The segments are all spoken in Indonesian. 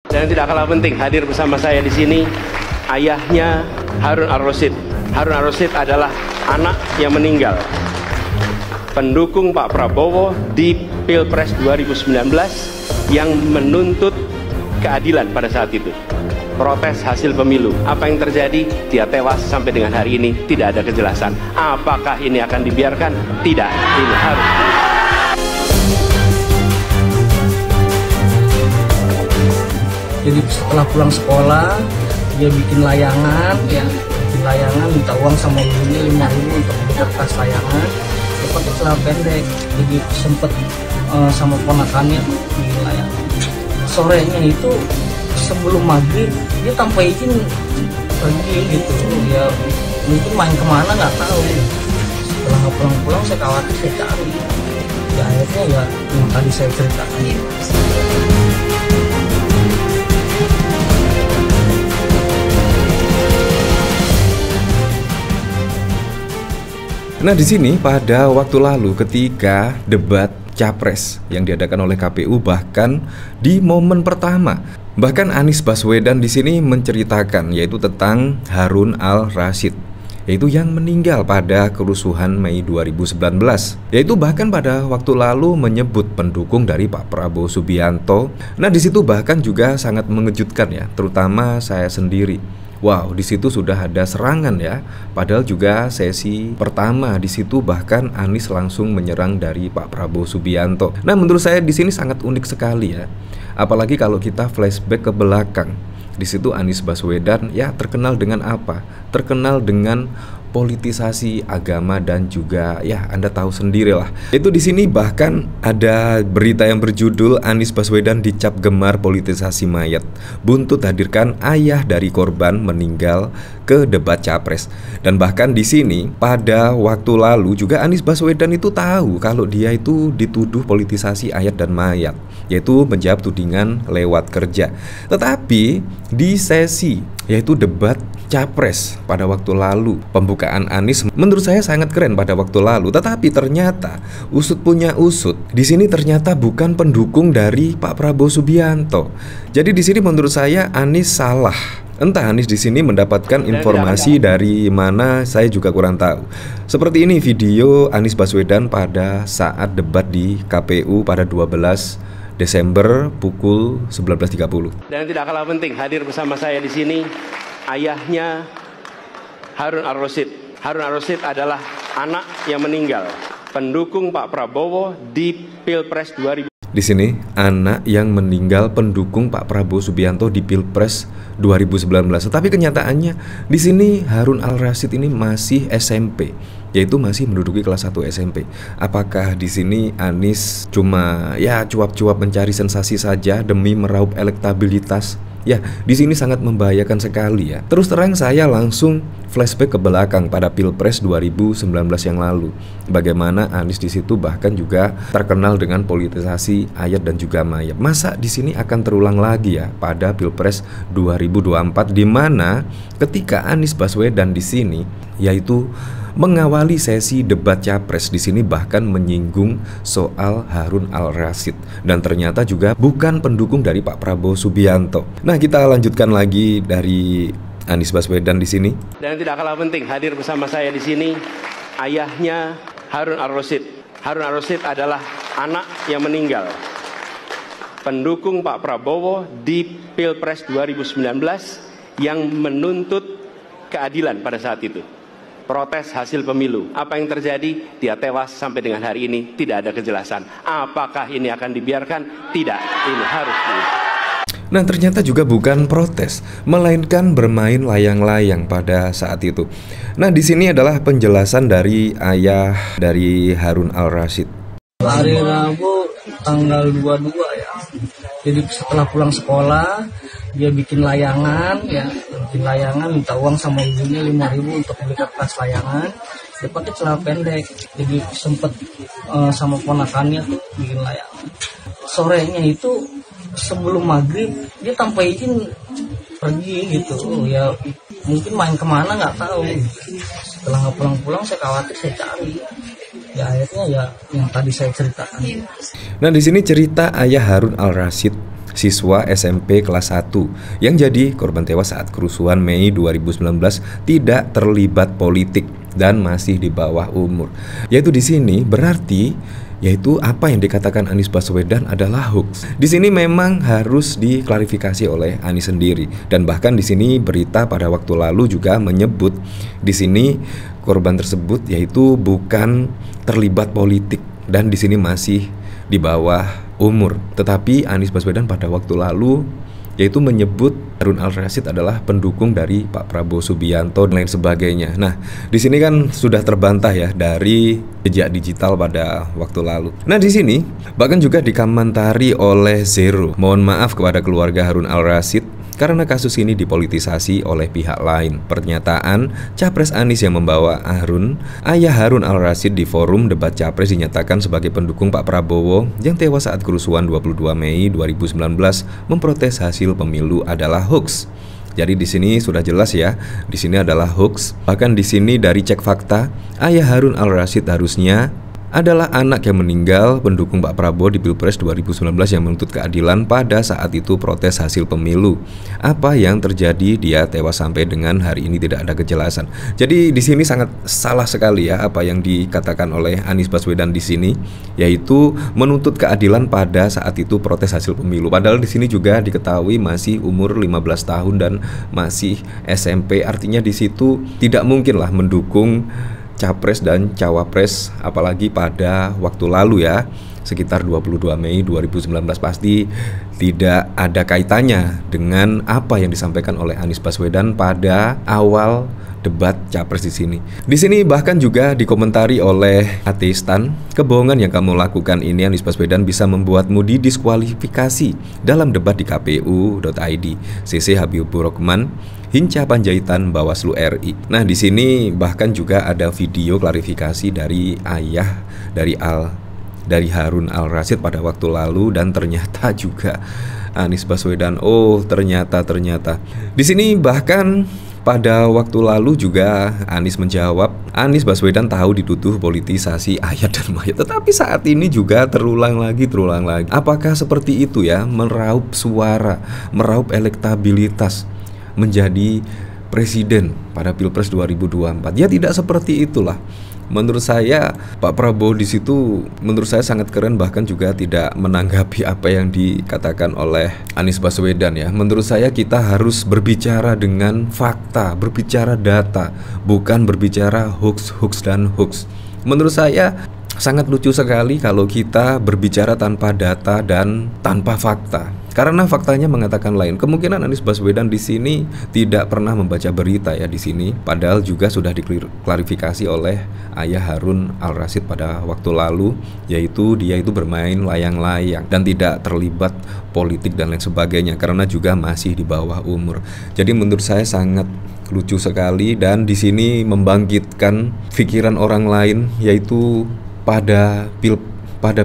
Dan tidak kalah penting, hadir bersama saya di sini ayahnya Harun Al-Rasyid. Harun Al-Rasyid adalah anak yang meninggal, pendukung Pak Prabowo di Pilpres 2019 yang menuntut keadilan pada saat itu. Protes hasil pemilu. Apa yang terjadi? Dia tewas sampai dengan hari ini tidak ada kejelasan. Apakah ini akan dibiarkan? Tidak. Ini harus. Jadi setelah pulang sekolah dia bikin layangan, minta uang sama ibunya 5.000 untuk beli kertas layangan. Dia pakai celana pendek, jadi sempet sama ponakannya bikin layangan. Sorenya itu sebelum maghrib dia tanpa izin pergi gitu, ya mungkin main kemana nggak tahu. Setelah nggak pulang-pulang saya khawatir, saya cari, ya akhirnya ya yang tadi saya ceritakan. Nah, di sini pada waktu lalu ketika debat Capres yang diadakan oleh KPU, bahkan di momen pertama, bahkan Anies Baswedan di sini menceritakan yaitu tentang Harun Al-Rasyid, yaitu yang meninggal pada kerusuhan Mei 2019. Yaitu bahkan pada waktu lalu menyebut pendukung dari Pak Prabowo Subianto. Nah, di situ bahkan juga sangat mengejutkan ya, terutama saya sendiri. Wow, di situ sudah ada serangan ya. Padahal juga sesi pertama di situ bahkan Anies langsung menyerang dari Pak Prabowo Subianto. Nah, menurut saya di sini sangat unik sekali ya. Apalagi kalau kita flashback ke belakang. Di situ Anies Baswedan ya terkenal dengan apa? Terkenal dengan politisasi agama dan juga ya Anda tahu sendirilah. Itu di sini bahkan ada berita yang berjudul Anies Baswedan dicap gemar politisasi mayat. Buntut hadirkan ayah dari korban meninggal ke debat Capres. Dan bahkan di sini pada waktu lalu juga Anies Baswedan itu tahu kalau dia itu dituduh politisasi ayat dan mayat, yaitu menjawab tudingan lewat kerja. Tetapi di sesi yaitu debat Capres pada waktu lalu, pembukaan Anies menurut saya sangat keren pada waktu lalu. Tetapi ternyata usut punya usut, di sini ternyata bukan pendukung dari Pak Prabowo Subianto. Jadi di sini menurut saya Anies salah. Entah Anies di sini mendapatkan informasi dari mana, saya juga kurang tahu. Seperti ini video Anies Baswedan pada saat debat di KPU pada 12 Desember pukul 11.30. Dan tidak kalah penting, hadir bersama saya di sini ayahnya Harun Al-Rasyid. Harun Al-Rasyid adalah anak yang meninggal, pendukung Pak Prabowo di Pilpres 2019. Di sini anak yang meninggal pendukung Pak Prabowo Subianto di Pilpres 2019. Tetapi kenyataannya di sini Harun Al-Rasyid ini masih SMP, yaitu masih menduduki kelas 1 SMP. Apakah di sini Anies cuma ya cuap-cuap mencari sensasi saja demi meraup elektabilitas? Ya, di sini sangat membahayakan sekali ya. Terus terang saya langsung flashback ke belakang pada Pilpres 2019 yang lalu. Bagaimana Anies di situ bahkan juga terkenal dengan politisasi ayat dan juga mayat. Masa di sini akan terulang lagi ya pada Pilpres 2024, di mana ketika Anies Baswedan di sini yaitu mengawali sesi debat Capres, di sini bahkan menyinggung soal Harun Al-Rasyid dan ternyata juga bukan pendukung dari Pak Prabowo Subianto. Nah, kita lanjutkan lagi dari Anies Baswedan di sini. Dan tidak kalah penting, hadir bersama saya di sini ayahnya Harun Al-Rasyid. Harun Al-Rasyid adalah anak yang meninggal, pendukung Pak Prabowo di Pilpres 2019 yang menuntut keadilan pada saat itu. Protes hasil pemilu. Apa yang terjadi? Dia tewas sampai dengan hari ini tidak ada kejelasan. Apakah ini akan dibiarkan? Tidak. Ini harus dibiarkan. Nah, ternyata juga bukan protes, melainkan bermain layang-layang pada saat itu. Nah, di sini adalah penjelasan dari ayah dari Harun Al-Rasyid. Hari Rabu tanggal 22 ya. Jadi setelah pulang sekolah dia bikin layangan, minta uang sama ibunya 5.000 untuk beli kertas layangan. Dia pakai celana pendek, jadi sempet sama ponakannya tuh bikin layangan. Sorenya itu sebelum maghrib dia tanpa izin pergi gitu, ya mungkin main kemana nggak tahu. Setelah nggak pulang-pulang saya khawatir, saya cari, ya akhirnya ya yang tadi saya ceritakan. Nah, di sini cerita ayah Harun Al-Rasyid siswa SMP kelas 1 yang jadi korban tewas saat kerusuhan Mei 2019 tidak terlibat politik dan masih di bawah umur. Yaitu di sini berarti yaitu apa yang dikatakan Anies Baswedan adalah hoax. Di sini memang harus diklarifikasi oleh Anies sendiri, dan bahkan di sini berita pada waktu lalu juga menyebut di sini korban tersebut yaitu bukan terlibat politik dan di sini masih di bawah umur. Tetapi Anies Baswedan pada waktu lalu yaitu menyebut Harun Al-Rashid adalah pendukung dari Pak Prabowo Subianto dan lain sebagainya. Nah, di sini kan sudah terbantah ya dari jejak digital pada waktu lalu. Nah, di sini bahkan juga dikomentari oleh Zero. Mohon maaf kepada keluarga Harun Al-Rashid karena kasus ini dipolitisasi oleh pihak lain. Pernyataan Capres Anies yang membawa Harun, ayah Harun Al-Rashid di forum debat Capres dinyatakan sebagai pendukung Pak Prabowo yang tewas saat kerusuhan 22 Mei 2019 memprotes hasil pemilu adalah hoax. Jadi di sini sudah jelas ya, di sini adalah hoax. Bahkan di sini dari cek fakta, ayah Harun Al-Rashid harusnya adalah anak yang meninggal pendukung Pak Prabowo di Pilpres 2019 yang menuntut keadilan pada saat itu protes hasil pemilu. Apa yang terjadi, dia tewas sampai dengan hari ini tidak ada kejelasan. Jadi di sini sangat salah sekali ya apa yang dikatakan oleh Anies Baswedan di sini, yaitu menuntut keadilan pada saat itu protes hasil pemilu. Padahal di sini juga diketahui masih umur 15 tahun dan masih SMP. Artinya di situ tidak mungkinlah mendukung Capres dan Cawapres, apalagi pada waktu lalu ya, sekitar 22 Mei 2019 pasti tidak ada kaitannya dengan apa yang disampaikan oleh Anies Baswedan pada awal debat Capres di sini. Di sini bahkan juga dikomentari oleh Ateistan, kebohongan yang kamu lakukan ini Anies Baswedan bisa membuatmu didiskualifikasi dalam debat di kpu.id. CC Habibur Rahman, Hinca Panjaitan, Bawaslu RI. Nah, di sini bahkan juga ada video klarifikasi dari ayah dari Harun Al-Rashid pada waktu lalu, dan ternyata juga Anies Baswedan. Oh, ternyata. Di sini bahkan pada waktu lalu juga Anies menjawab, Anies Baswedan tahu dituduh politisasi ayat dan mayat, tetapi saat ini juga terulang lagi. Apakah seperti itu ya, meraup suara, meraup elektabilitas menjadi presiden pada Pilpres 2024? Ya tidak seperti itulah. Menurut saya Pak Prabowo di situ menurut saya sangat keren, bahkan juga tidak menanggapi apa yang dikatakan oleh Anies Baswedan ya. Menurut saya kita harus berbicara dengan fakta, berbicara data, bukan berbicara hoax. Menurut saya sangat lucu sekali kalau kita berbicara tanpa data dan tanpa fakta. Karena faktanya mengatakan lain. Kemungkinan Anies Baswedan di sini tidak pernah membaca berita ya di sini, padahal juga sudah diklarifikasi oleh ayah Harun Al-Rashid pada waktu lalu, yaitu dia itu bermain layang-layang dan tidak terlibat politik dan lain sebagainya karena juga masih di bawah umur. Jadi menurut saya sangat lucu sekali, dan di sini membangkitkan pikiran orang lain, yaitu pada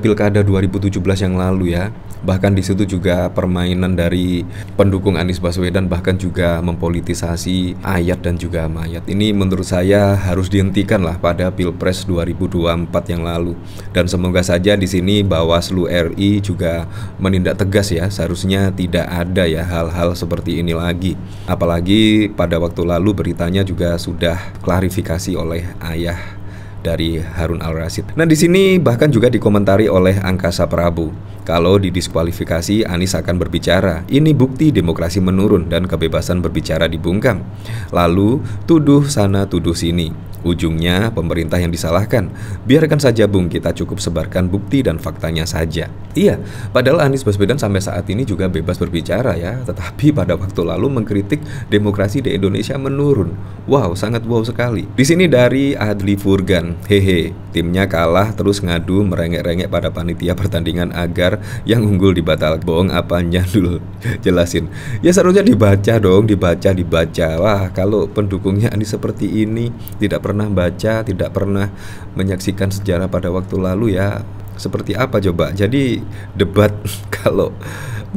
pilkada 2017 yang lalu ya. Bahkan di situ juga permainan dari pendukung Anies Baswedan, bahkan juga mempolitisasi ayat dan juga mayat. Ini menurut saya harus dihentikan lah pada Pilpres 2024 yang lalu. Dan semoga saja di sini Bawaslu RI juga menindak tegas ya. Seharusnya tidak ada ya hal-hal seperti ini lagi. Apalagi pada waktu lalu beritanya juga sudah klarifikasi oleh ayah dari Harun Al-Rashid. Nah, di sini bahkan juga dikomentari oleh Angkasa Prabu. Kalau didiskualifikasi, Anies akan berbicara. Ini bukti demokrasi menurun dan kebebasan berbicara dibungkam. Lalu tuduh sana tuduh sini. Ujungnya pemerintah yang disalahkan. Biarkan saja Bung, kita cukup sebarkan bukti dan faktanya saja. Iya, padahal Anies Baswedan sampai saat ini juga bebas berbicara ya, tetapi pada waktu lalu mengkritik demokrasi di Indonesia menurun. Wow, sangat wow sekali. Di sini dari Adli Furgan, hehe, timnya kalah terus ngadu merengek-rengek pada panitia pertandingan agar yang unggul dibatal. Bohong apanya dulu? Jelasin. Ya seharusnya dibaca dong, dibaca. Wah, kalau pendukungnya Anies seperti ini tidak pernah baca, tidak pernah menyaksikan sejarah pada waktu lalu ya, seperti apa coba? Jadi debat kalau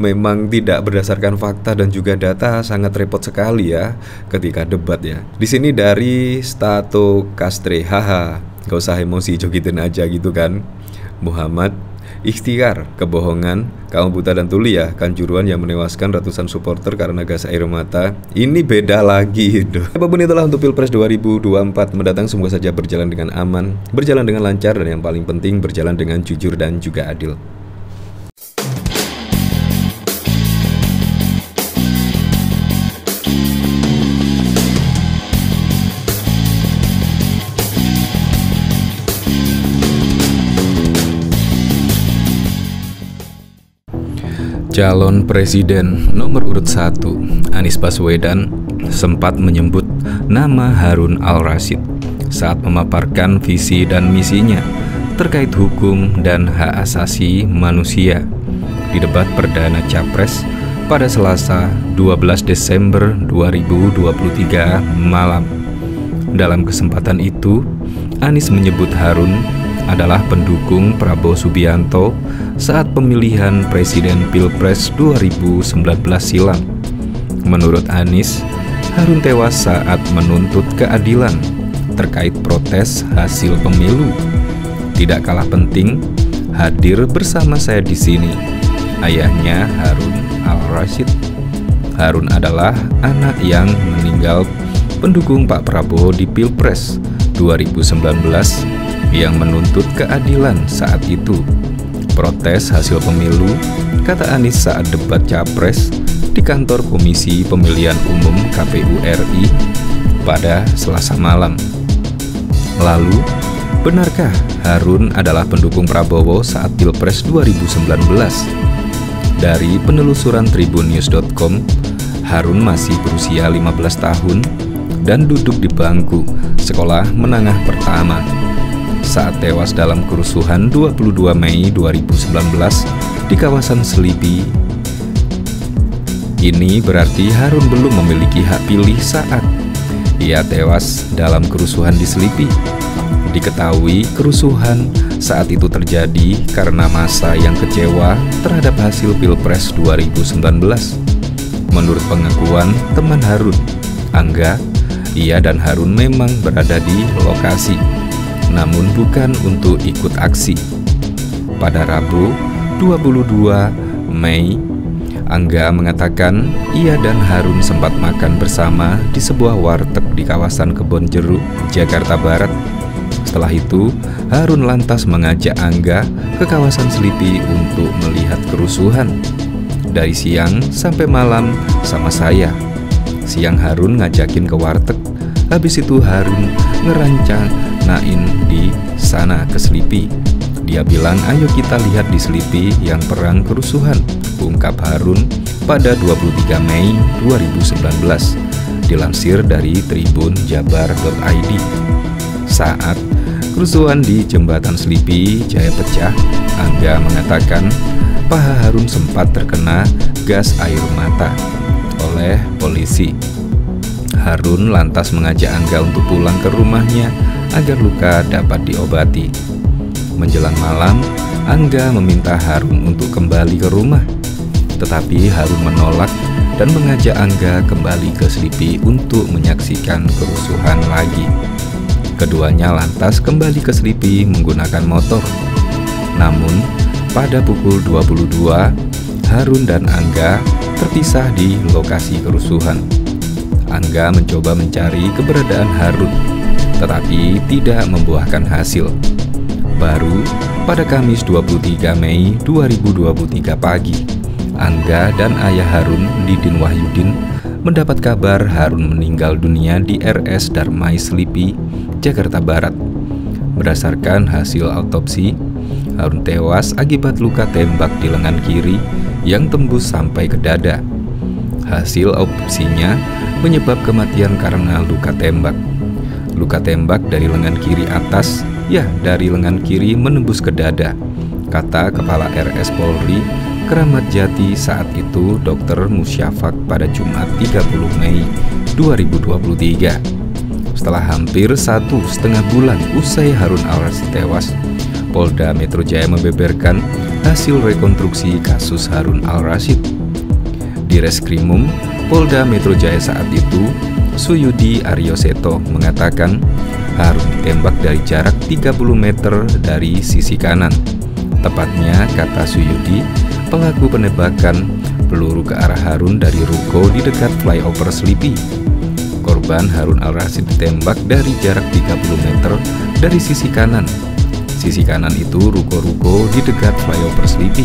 memang tidak berdasarkan fakta dan juga data sangat repot sekali ya ketika debat ya. Di sini dari Stato Castre, haha, gak usah emosi, jogitin aja gitu kan. Muhammad ikhtiar, kebohongan, kaum buta dan tuli ya, Kanjuruhan yang menewaskan ratusan supporter karena gas air mata. Ini beda lagi gitu. Apapun itulah untuk Pilpres 2024 mendatang semoga saja berjalan dengan aman, berjalan dengan lancar, dan yang paling penting berjalan dengan jujur dan juga adil. Calon Presiden nomor urut 1 Anies Baswedan sempat menyebut nama Harun Al-Rashid saat memaparkan visi dan misinya terkait hukum dan hak asasi manusia di debat perdana Capres pada Selasa 12 Desember 2023 malam. Dalam kesempatan itu, Anies menyebut Harun adalah pendukung Prabowo Subianto saat pemilihan Presiden Pilpres 2019 silam. Menurut Anies, Harun tewas saat menuntut keadilan terkait protes hasil pemilu. Tidak kalah penting, hadir bersama saya di sini ayahnya Harun Al-Rashid. Harun adalah anak yang meninggal pendukung Pak Prabowo di Pilpres 2019 yang menuntut keadilan saat itu. Protes hasil pemilu, kata Anies saat debat Capres di kantor Komisi Pemilihan Umum KPU RI pada Selasa malam. Lalu, benarkah Harun adalah pendukung Prabowo saat Pilpres 2019? Dari penelusuran tribunnews.com, Harun masih berusia 15 tahun dan duduk di bangku sekolah menengah pertama saat tewas dalam kerusuhan 22 Mei 2019 di kawasan Selipi. Ini berarti Harun belum memiliki hak pilih saat ia tewas dalam kerusuhan di Selipi. Diketahui kerusuhan saat itu terjadi karena massa yang kecewa terhadap hasil Pilpres 2019. Menurut pengakuan teman Harun, Angga, ia dan Harun memang berada di lokasi, namun bukan untuk ikut aksi. Pada Rabu 22 Mei, Angga mengatakan ia dan Harun sempat makan bersama di sebuah warteg di kawasan Kebon Jeruk, Jakarta Barat. Setelah itu, Harun lantas mengajak Angga ke kawasan Selipi untuk melihat kerusuhan. Dari siang sampai malam sama saya. Siang Harun ngajakin ke warteg, habis itu Harun ngerancanain di sana ke Selipi. Dia bilang, ayo kita lihat di Selipi yang perang kerusuhan, ungkap Harun pada 23 Mei 2019, dilansir dari tribunjabar.id. Saat kerusuhan di jembatan Selipi Jaya pecah, Angga mengatakan paha Harun sempat terkena gas air mata oleh polisi. Harun lantas mengajak Angga untuk pulang ke rumahnya agar luka dapat diobati. Menjelang malam, Angga meminta Harun untuk kembali ke rumah, tetapi Harun menolak dan mengajak Angga kembali ke Selipi untuk menyaksikan kerusuhan lagi. Keduanya lantas kembali ke Selipi menggunakan motor. Namun, pada pukul 22, Harun dan Angga terpisah di lokasi kerusuhan. Angga mencoba mencari keberadaan Harun, tetapi tidak membuahkan hasil. Baru pada Kamis 23 Mei 2023 pagi, Angga dan ayah Harun, Didin Wahyudin, mendapat kabar Harun meninggal dunia di RS Darmai Selipi, Jakarta Barat. Berdasarkan hasil autopsi, Harun tewas akibat luka tembak di lengan kiri yang tembus sampai ke dada. Hasil autopsinya menyebab kematian karena luka tembak. Luka tembak dari lengan kiri atas, dari lengan kiri menembus ke dada, kata Kepala RS Polri Kramat Jati saat itu Dr. Musyafak pada Jumat 30 Mei 2023. Setelah hampir 1,5 bulan usai Harun Al-Rashid tewas, Polda Metro Jaya membeberkan hasil rekonstruksi kasus Harun Al-Rashid. Di Reskrimum Polda Metro Jaya saat itu, Suyudi Aryoseto mengatakan Harun ditembak dari jarak 30 meter dari sisi kanan. Tepatnya, kata Suyudi, pelaku penembakan peluru ke arah Harun dari ruko di dekat flyover Selipi. Korban Harun Al-Rasyid ditembak dari jarak 30 meter dari sisi kanan. Sisi kanan itu ruko-ruko di dekat flyover Selipi,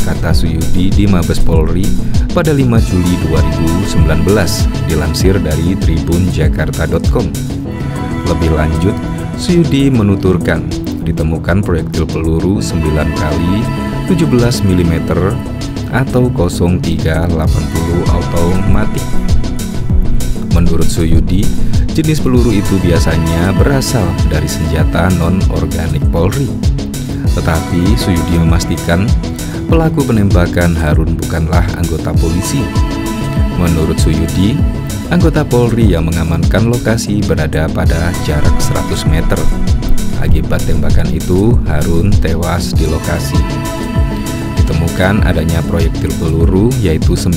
kata Suyudi di Mabes Polri pada 5 Juli 2019, dilansir dari tribunjakarta.com. Lebih lanjut, Suyudi menuturkan ditemukan proyektil peluru 9 kali 17 mm atau 0380 automatik. Menurut Suyudi, jenis peluru itu biasanya berasal dari senjata non-organik Polri. Tetapi Suyudi memastikan pelaku penembakan Harun bukanlah anggota polisi. Menurut Suyudi, anggota Polri yang mengamankan lokasi berada pada jarak 100 meter. Akibat tembakan itu, Harun tewas di lokasi. Ditemukan adanya proyektil peluru yaitu 9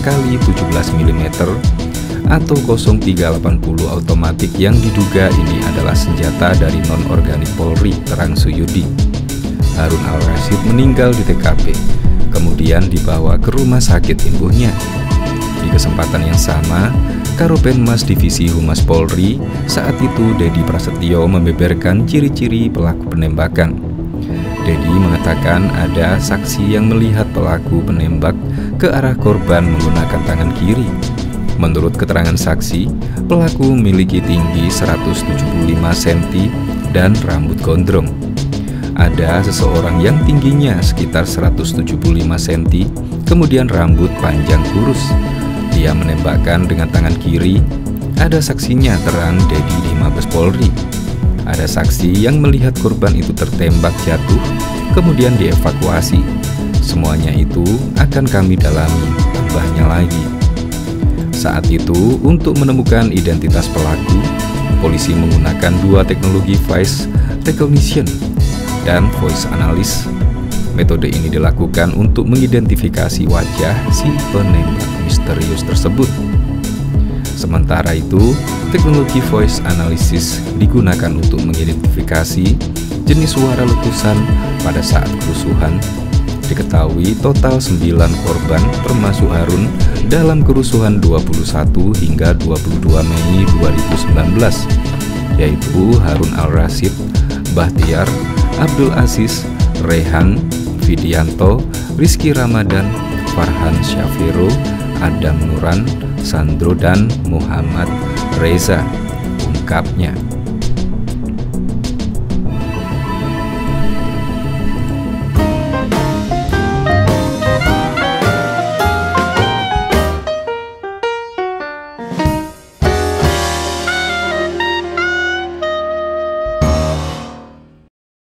kali 17 mm atau 0380 automatik yang diduga ini adalah senjata dari non-organik Polri, terang Suyudi. Harun Al-Rasyid meninggal di TKP, kemudian dibawa ke rumah sakit imbuhnya. Di kesempatan yang sama, Karopenmas Divisi Humas Polri saat itu Dedi Prasetyo membeberkan ciri-ciri pelaku penembakan. Dedi mengatakan ada saksi yang melihat pelaku penembak ke arah korban menggunakan tangan kiri. Menurut keterangan saksi, pelaku memiliki tinggi 175 cm dan rambut gondrong. Ada seseorang yang tingginya sekitar 175 cm, kemudian rambut panjang kurus. Dia menembakkan dengan tangan kiri. Ada saksinya, terang Dedi di Mabes Polri. Ada saksi yang melihat korban itu tertembak jatuh, kemudian dievakuasi. Semuanya itu akan kami dalami, tambahnya lagi. Saat itu, untuk menemukan identitas pelaku, polisi menggunakan 2 teknologi face recognition dan voice analysis. Metode ini dilakukan untuk mengidentifikasi wajah si penembak misterius tersebut. Sementara itu, teknologi voice analysis digunakan untuk mengidentifikasi jenis suara letusan pada saat kerusuhan. Diketahui total 9 korban termasuk Harun dalam kerusuhan 21 hingga 22 Mei 2019, yaitu Harun Al-Rasyid, Bahtiar, Abdul Aziz, Rehan, Widianto, Rizky Ramadan, Farhan Syafiro, Adam Nuran, Sandro dan Muhammad Reza, ungkapnya.